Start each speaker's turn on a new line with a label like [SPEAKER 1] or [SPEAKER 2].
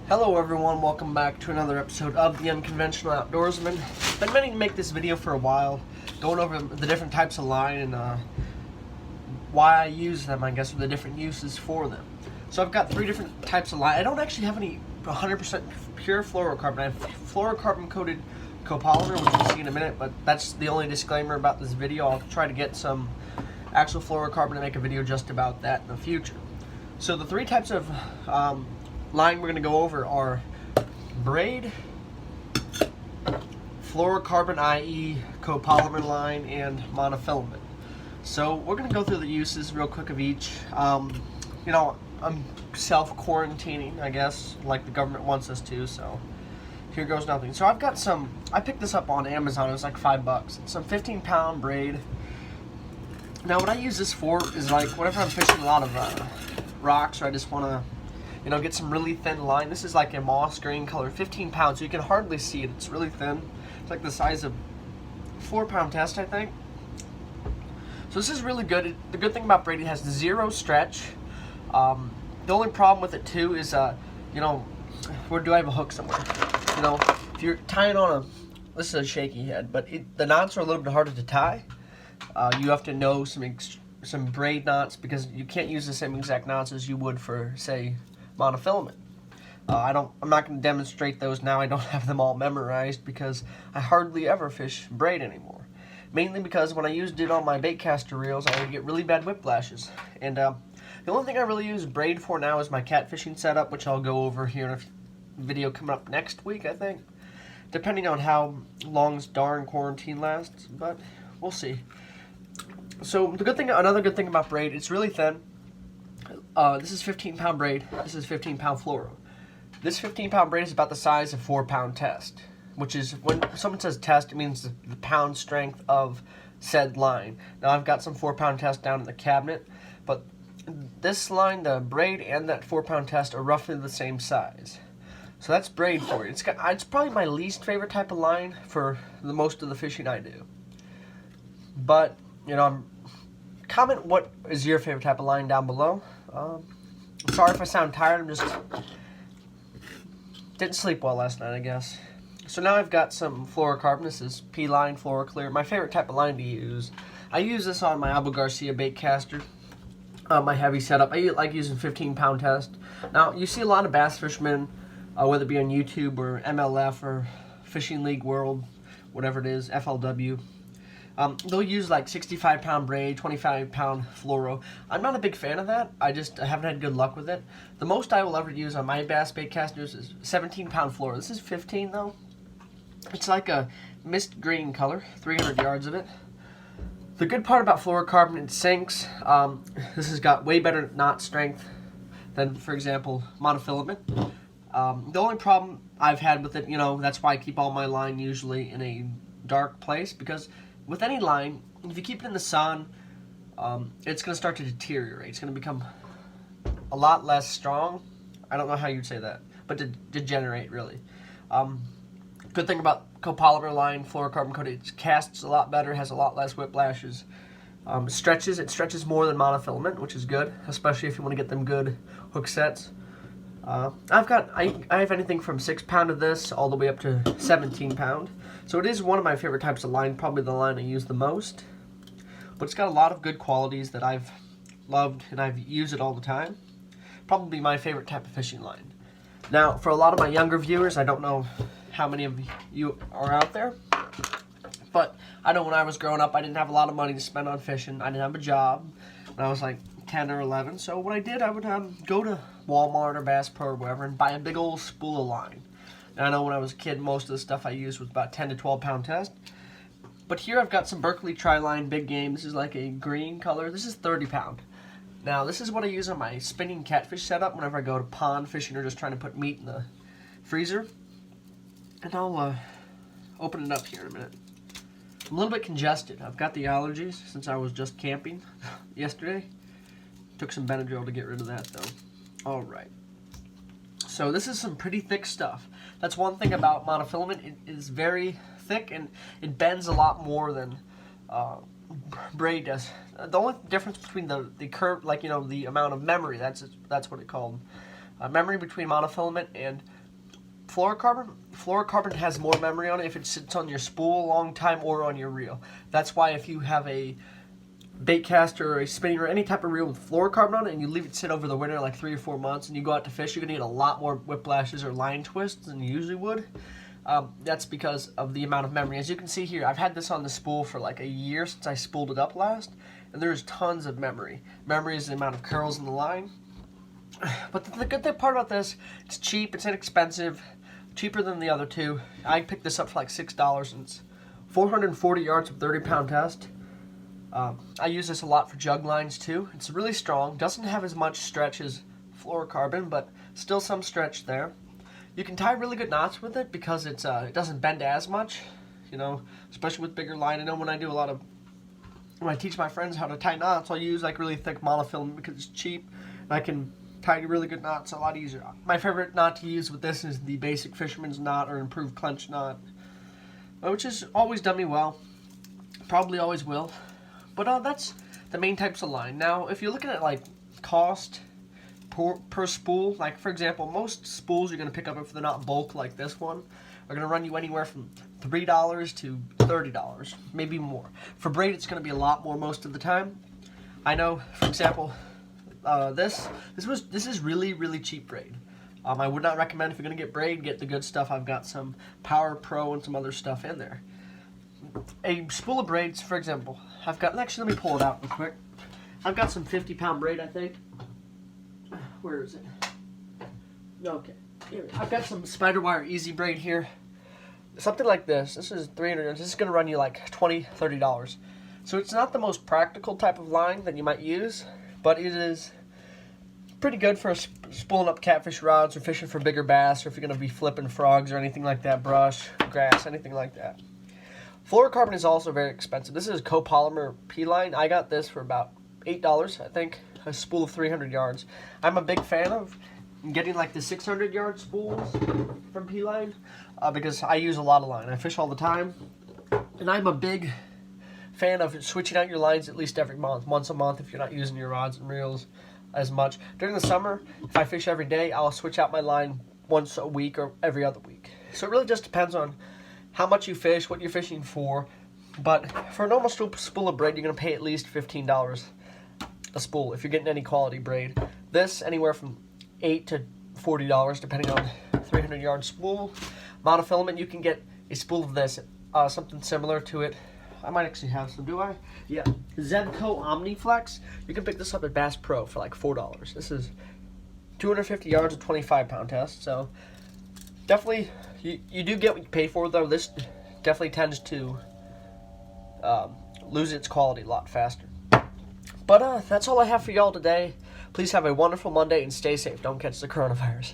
[SPEAKER 1] Hello everyone, welcome back to another episode of The Unconventional Outdoorsman. Been meaning to make this video for a while, going over the different types of line and why I use them, I guess, or the different uses for them. So I've got three different types of line. I don't actually have any 100% pure fluorocarbon. I have fluorocarbon coated copolymer, which we'll see in a minute, but that's the only disclaimer about this video. I'll try to get some actual fluorocarbon to make a video just about that in the future. So the three types of line we're going to go over are braid, fluorocarbon, i.e. copolymer line, and monofilament. So we're going to go through the uses real quick of each. You know, I'm self-quarantining, I guess, like the government wants us to, so here goes nothing. So I've got some, I picked this up on Amazon, it was like $5. It's some 15-pound braid. Now what I use this for is like whenever I'm fishing a lot of rocks, or I just want to, you know, get some really thin line. This is like a moss green color, 15 pounds, so you can hardly see it. It's really thin. It's like the size of a 4-pound test, I think. So this is really good. The good thing about braid, it has zero stretch. The only problem with it too is, you know, where do I have a hook somewhere? You know, if you're tying on this is a shaky head, but the knots are a little bit harder to tie. You have to know some braid knots because you can't use the same exact knots as you would for, say, monofilament. I'm not going to demonstrate those now. I don't have them all memorized because I hardly ever fish braid anymore. Mainly because when I used it on my baitcaster reels, I would get really bad whiplashes. And the only thing I really use braid for now is my catfishing setup, which I'll go over here in a video coming up next week, I think. Depending on how long this darn quarantine lasts, but we'll see. So another good thing about braid, it's really thin. This is 15-pound braid. This is 15-pound fluoro. This 15-pound braid is about the size of 4-pound test, which is, when someone says test, it means the pound strength of said line. Now I've got some 4-pound test down in the cabinet, but this line, the braid and that 4-pound test are roughly the same size. So that's braid for you. It's probably my least favorite type of line for the most of the fishing I do. But, you know, comment what is your favorite type of line down below. Sorry if I sound tired, I'm just didn't sleep well last night, I guess. So now I've got some fluorocarbon. This is P-line, Fluoroclear, my favorite type of line to use. I use this on my Abu Garcia baitcaster, my heavy setup. I like using 15-pound test. Now, you see a lot of bass fishermen, whether it be on YouTube or MLF or Fishing League World, whatever it is, FLW. They'll use like 65-pound braid, 25-pound fluoro. I'm not a big fan of that. I haven't had good luck with it. The most I will ever use on my bass baitcasters is 17-pound fluoro. This is 15 though. It's like a mist green color, 300 yards of it. The good part about fluorocarbon, it sinks. This has got way better knot strength than, for example, monofilament. The only problem I've had with it, you know, that's why I keep all my line usually in a dark place, because with any line, if you keep it in the sun, it's going to start to deteriorate. It's going to become a lot less strong. I don't know how you'd say that, but degenerate, really. Good thing about copolymer line, fluorocarbon coated, it casts a lot better, has a lot less whiplashes. It stretches more than monofilament, which is good, especially if you want to get them good hook sets. I have anything from 6-pound of this all the way up to 17-pound. So it is one of my favorite types of line, probably the line I use the most. But it's got a lot of good qualities that I've loved and I've used it all the time. Probably my favorite type of fishing line. Now, for a lot of my younger viewers, I don't know how many of you are out there, but I know when I was growing up, I didn't have a lot of money to spend on fishing. I didn't have a job when I was like 10 or 11. So what I did, I would go to Walmart or Bass Pro or wherever and buy a big old spool of line. And I know when I was a kid, most of the stuff I used was about 10 to 12-pound test. But here I've got some Berkley Tri-Line Big Game. This is like a green color. This is 30-pound. Now this is what I use on my spinning catfish setup whenever I go to pond fishing or just trying to put meat in the freezer. And I'll open it up here in a minute. I'm a little bit congested. I've got the allergies since I was just camping yesterday. Took some Benadryl to get rid of that though. Alright. So this is some pretty thick stuff. That's one thing about monofilament. It is very thick and it bends a lot more than braid does. The only difference between the curve, like, you know, the amount of memory, that's what it's called. Memory between monofilament and fluorocarbon has more memory on it if it sits on your spool a long time or on your reel. That's why if you have a bait caster or a spinning or any type of reel with fluorocarbon on it and you leave it sit over the winter like 3 or 4 months and you go out to fish, you're going to get a lot more whiplashes or line twists than you usually would. That's because of the amount of memory. As you can see here, I've had this on the spool for like a year since I spooled it up last, and there's tons of memory. Memory is the amount of curls in the line. But the good part about this, it's cheap, it's inexpensive, cheaper than the other two. I picked this up for like $6 and it's 440 yards of 30-pound test. I use this a lot for jug lines too. It's really strong, doesn't have as much stretch as fluorocarbon, but still some stretch there. You can tie really good knots with it because it doesn't bend as much, you know, especially with bigger line. I know when I teach my friends how to tie knots, I'll use like really thick monofilament because it's cheap and I can tie really good knots a lot easier. My favorite knot to use with this is the basic fisherman's knot or improved clench knot, which has always done me well, probably always will. But that's the main types of line. Now, if you're looking at like cost per spool, like for example, most spools you're going to pick up if they're not bulk like this one are going to run you anywhere from $3 to $30, maybe more. For braid, it's going to be a lot more most of the time. I know, for example, this is really cheap braid. I would not recommend if you're going to get braid, get the good stuff. I've got some Power Pro and some other stuff in there. A spool of braids, for example, actually let me pull it out real quick. I've got some 50-pound braid, I think. Where is it? Okay, here. I've got some spider wire easy braid here. Something like this. This is 300 yards. This is going to run you like $20, $30. So it's not the most practical type of line that you might use, but it is pretty good for spooling up catfish rods or fishing for bigger bass, or if you're going to be flipping frogs or anything like that, brush, grass, anything like that. Fluorocarbon is also very expensive. This is a copolymer P-line. I got this for about $8, I think. A spool of 300 yards. I'm a big fan of getting like the 600 yard spools from P-line because I use a lot of line. I fish all the time, and I'm a big fan of switching out your lines at least every month, once a month if you're not using your rods and reels as much. During the summer, if I fish every day, I'll switch out my line once a week or every other week. So it really just depends on how much you fish, what you're fishing for. But for a normal spool of braid, you're going to pay at least $15 a spool if you're getting any quality braid. This anywhere from $8 to $40 depending on 300 yard spool. Monofilament, you can get a spool of this, something similar to it. I might actually have some, do I? Yeah, Zenco Omniflex. You can pick this up at Bass Pro for like $4. This is 250 yards of 25-pound test, so definitely you do get what you pay for, though. This definitely tends to lose its quality a lot faster. But that's all I have for y'all today. Please have a wonderful Monday and stay safe. Don't catch the coronavirus.